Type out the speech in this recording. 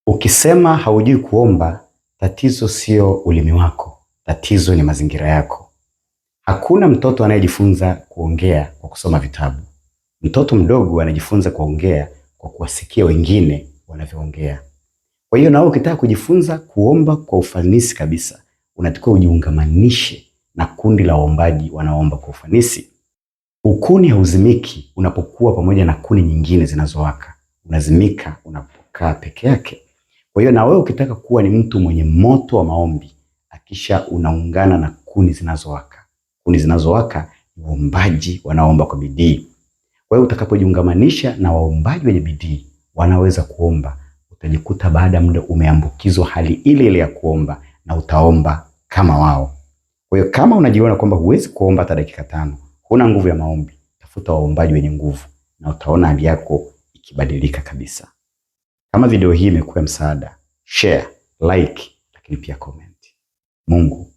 Ukisema haujui kuomba, tatizo sio ulimi wako, tatizo ni mazingira yako. Hakuna mtoto anayejifunza kuongea kwa kusoma vitabu. Mtoto mdogo anajifunza kuongea kwa kuwasikia wengine wanavyoongea. Kwa hiyo nawe ukitaka kujifunza kuomba kwa ufanisi kabisa, unatakiwa ujiungamanishe na kundi la waombaji wanaoomba kwa ufanisi. Ukuni hauzimiki unapokuwa pamoja na kuni nyingine zinazowaka. Unazimika unapokaa peke yake. Kwa hiyo na wewe ukitaka kuwa ni mtu mwenye moto wa maombi, hakisha unaungana na kuni zinazowaka. Kuni zinazowaka ni waombaji wanaoomba kwa bidii. Kwa hiyo utakapojiungamanisha na waombaji wenye bidii wanaweza kuomba, utajikuta baada ya muda umeambukizwa hali ile ile ya kuomba na utaomba kama wao. Kwa hiyo kama unajiona kwamba huwezi kuomba hata dakika 5, huna nguvu ya maombi, tafuta waombaji wenye nguvu na utaona hali yako ikibadilika kabisa. Kama video hii imekuwa msaada, share, like, lakini pia comment. Mungu